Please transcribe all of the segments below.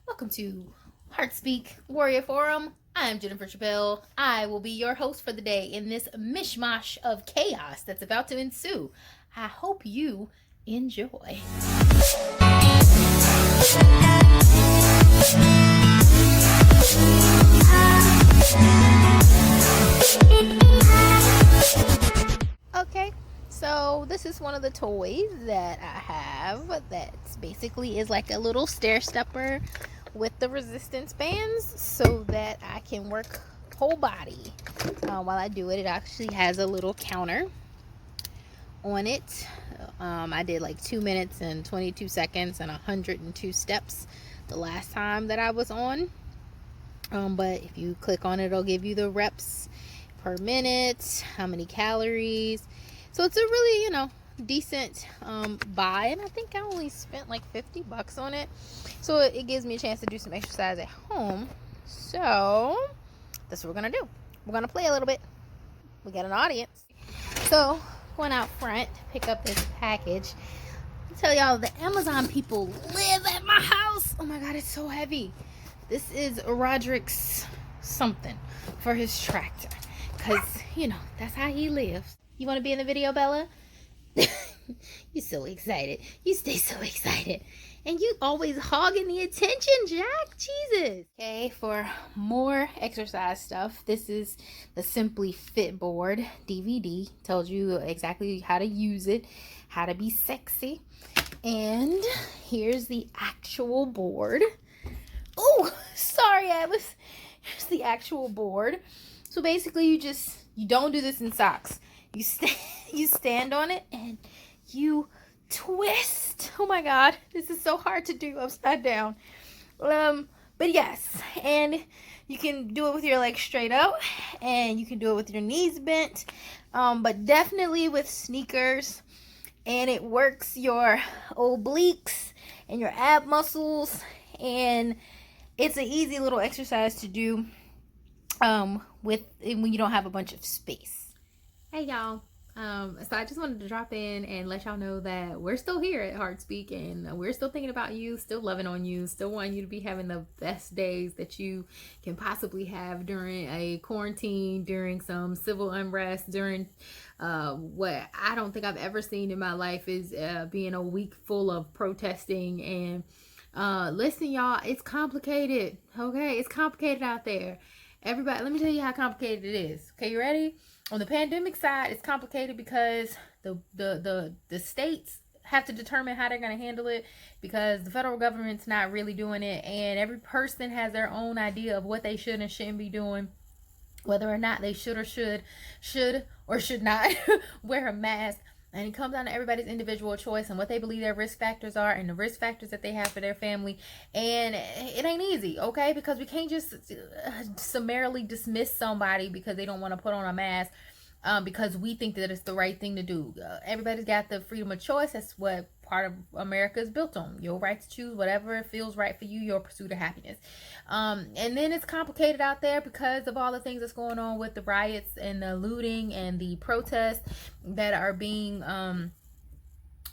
Welcome to Heart Speak Warrior Forum. I'm Jennifer Chappelle. I will be your host for the day in this mishmash of chaos that's about to ensue. I hope you enjoy. Okay, so this is one of the toys that I have that basically is like a little stair stepper with the resistance bands so that I can work whole body. While I do it, it actually has a little counter on it. I did like 2 minutes and 22 seconds and 102 steps the last time that I was on. But if you click on it, it'll give you the reps per minute, how many calories. So it's a really, decent buy, and I think I only spent like $50 on it, so it gives me a chance to do some exercise at home. So that's what we're gonna do. We're gonna play a little bit. We got an audience, so going out front to pick up this package. I'll tell y'all, the Amazon people live at my house. Oh my god, it's so heavy. This is Roderick's something for his tractor, because that's how he lives. You want to be in the video, Bella? You're so excited. You stay so excited. And you always hogging the attention, Jack. Jesus. Okay, for more exercise stuff, this is the Simply Fit board DVD. Tells you exactly how to use it, how to be sexy. And here's the actual board. Oh, sorry, Atlas. Here's the actual board. So basically, you don't do this in socks. You stand on it and you twist. Oh my god, this is so hard to do upside down. But yes, and you can do it with your legs straight out, and you can do it with your knees bent, but definitely with sneakers. And it works your obliques and your ab muscles, and it's an easy little exercise to do when you don't have a bunch of space. Hey y'all, so I just wanted to drop in and let y'all know that we're still here at Heart Speak, and we're still thinking about you, still loving on you, still wanting you to be having the best days that you can possibly have during a quarantine, during some civil unrest, during what I don't think I've ever seen in my life is being a week full of protesting. And listen, y'all, it's complicated. Okay, it's complicated out there. Everybody, let me tell you how complicated it is. Okay, you ready? On the pandemic side, it's complicated because the states have to determine how they're going to handle it, because the federal government's not really doing it, and every person has their own idea of what they should and shouldn't be doing, whether or not they should or should not wear a mask. And it comes down to everybody's individual choice and what they believe their risk factors are and the risk factors that they have for their family. And it ain't easy, okay? Because we can't just summarily dismiss somebody because they don't want to put on a mask because we think that it's the right thing to do. Everybody's got the freedom of choice. That's what part of America is built on. Your right to choose whatever feels right for you, your pursuit of happiness. And then it's complicated out there because of all the things that's going on with the riots and the looting and the protests that are being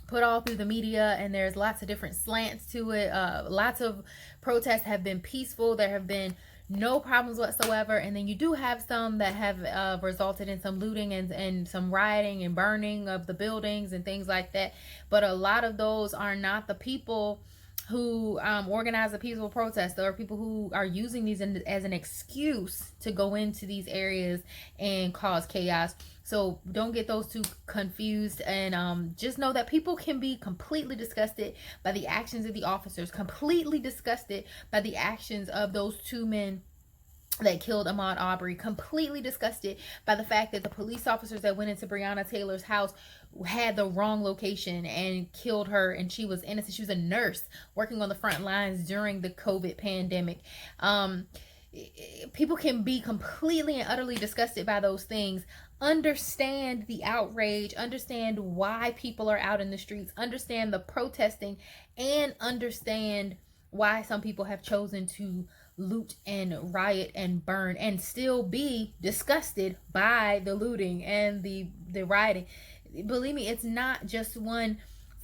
put all through the media, and there's lots of different slants to it. Lots of protests have been peaceful. There have been no problems whatsoever, and then you do have some that have resulted in some looting and some rioting and burning of the buildings and things like that. But a lot of those are not the people who organize the peaceful protests. There are people who are using these as an excuse to go into these areas and cause chaos. So don't get those two confused, and just know that people can be completely disgusted by the actions of the officers, completely disgusted by the actions of those two men that killed Ahmaud Arbery, completely disgusted by the fact that the police officers that went into Breonna Taylor's house had the wrong location and killed her, and she was innocent. She was a nurse working on the front lines during the COVID pandemic. People can be completely and utterly disgusted by those things. Understand the outrage, understand why people are out in the streets, understand the protesting, and understand why some people have chosen to loot and riot and burn and still be disgusted by the looting and the rioting. Believe me, it's not just one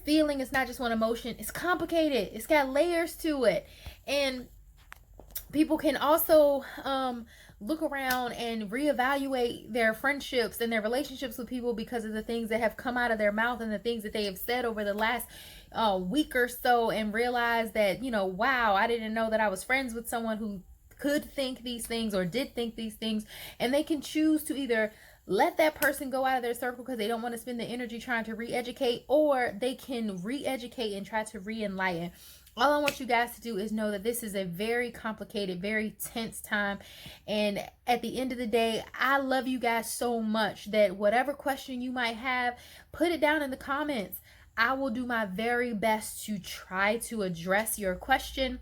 feeling. It's not just one emotion. It's complicated. It's got layers to it. And people can also look around and reevaluate their friendships and their relationships with people because of the things that have come out of their mouth and the things that they have said over the last week or so, and realize that, you know, wow, I didn't know that I was friends with someone who could think these things or did think these things. And they can choose to either let that person go out of their circle because they don't want to spend the energy trying to re-educate, or they can re-educate and try to re-enlighten. All I want you guys to do is know that this is a very complicated, very tense time. And at the end of the day, I love you guys so much that whatever question you might have, put it down in the comments. I will do my very best to try to address your question,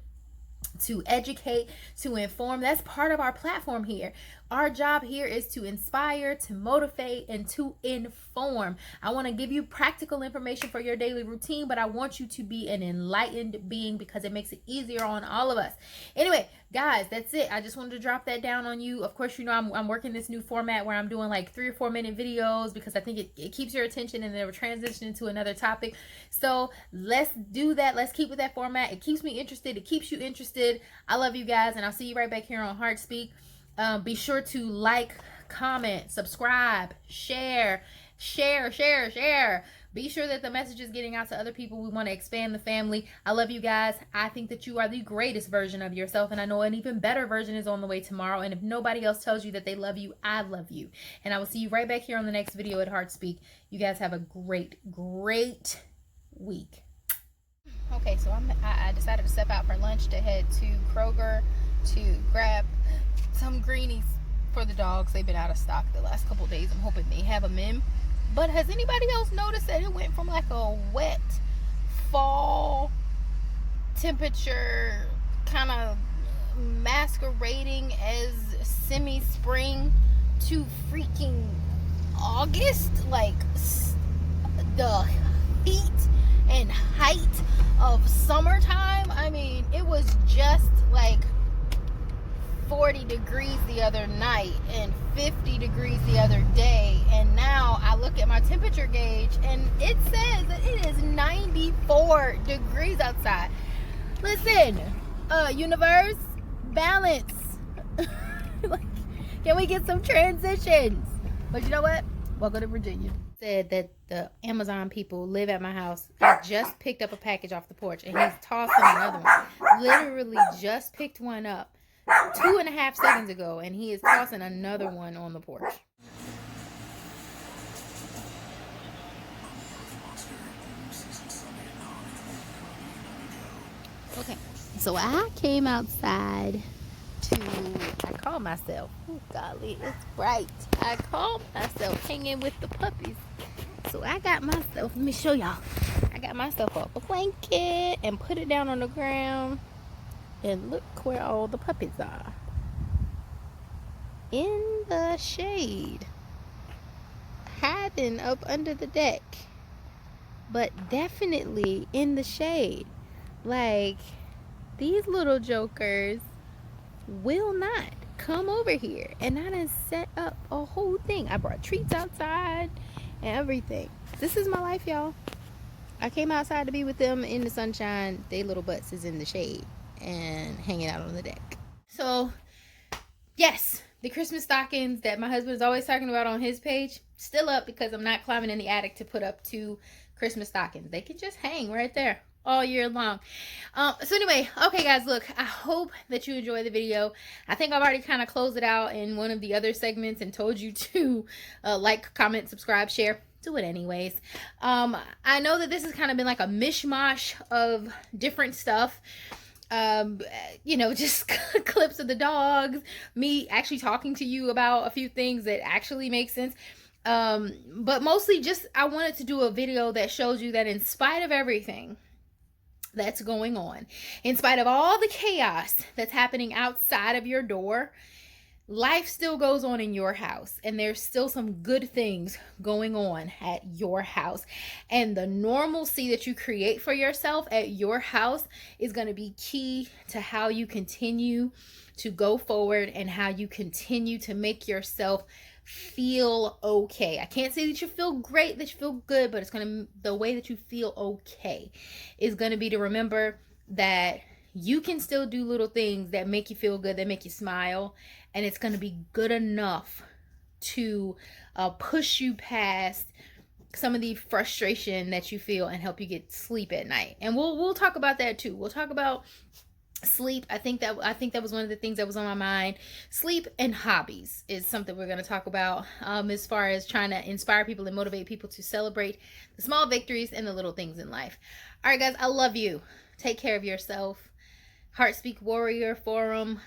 to educate, to inform. That's part of our platform here. Our job here is to inspire, to motivate, and to inform. I want to give you practical information for your daily routine, but I want you to be an enlightened being because it makes it easier on all of us. Anyway, guys, that's it. I just wanted to drop that down on you. Of course, you know, I'm working this new format where I'm doing like 3 or 4 minute videos because I think it keeps your attention, and then we're transitioning to another topic. So let's do that. Let's keep with that format. It keeps me interested. It keeps you interested. I love you guys, and I'll see you right back here on Heart Speak. Be sure to like, comment, subscribe, share. Be sure that the message is getting out to other people. We want to expand the family. I love you guys. I think that you are the greatest version of yourself, and I know an even better version is on the way tomorrow. And if nobody else tells you that they love you, I love you. And I will see you right back here on the next video at Heart Speak. You guys have a great week. Okay, so I decided to step out for lunch to head to Kroger to grab some greenies for the dogs. They've been out of stock the last couple of days. I'm hoping they have them in. But has anybody else noticed that it went from like a wet fall temperature, kind of masquerading as semi-spring, to freaking August? Like the heat and height of summertime. I mean, it was just like 40 degrees the other night and 50 degrees the other day, and now I look at my temperature gauge and it says that it is 94 degrees outside. Listen, universe, balance. Like, can we get some transitions? But you know what? Welcome to Virginia. Said that the Amazon people live at my house. I just picked up a package off the porch, and he's tossing another one. Literally just picked one up 2.5 seconds ago, and he is tossing another one on the porch. Okay, so I came outside I called myself, oh golly, it's bright. I called myself hanging with the puppies. So I got myself, let me show y'all. I got myself a blanket and put it down on the ground. And look where all the puppies are. In the shade. Hiding up under the deck. But definitely in the shade. Like, these little jokers will not come over here. And I done set up a whole thing. I brought treats outside and everything. This is my life, y'all. I came outside to be with them in the sunshine. They little butts is in the shade and hanging out on the deck. So yes, the Christmas stockings that my husband is always talking about on his page, still up, because I'm not climbing in the attic to put up 2 Christmas stockings. They can just hang right there all year long. So anyway, okay guys, look, I hope that you enjoyed the video. I think I've already kind of closed it out in one of the other segments and told you to like, comment, subscribe, share. Do it anyways. I know that this has kind of been like a mishmash of different stuff. You know, just clips of the dogs, me actually talking to you about a few things that actually make sense. But mostly just, I wanted to do a video that shows you that in spite of everything that's going on, in spite of all the chaos that's happening outside of your door, life still goes on in your house, and there's still some good things going on at your house. And the normalcy that you create for yourself at your house is going to be key to how you continue to go forward and how you continue to make yourself feel okay. I can't say that you feel great, that you feel good, but the way that you feel okay is gonna be to remember that you can still do little things that make you feel good, that make you smile, and it's gonna be good enough to push you past some of the frustration that you feel and help you get sleep at night. And we'll talk about that too. We'll talk about sleep. I think that was one of the things that was on my mind. Sleep and hobbies is something we're going to talk about, as far as trying to inspire people and motivate people to celebrate the small victories and the little things in life. All right, guys, I love you. Take care of yourself. Heart Speak Warrior Forum,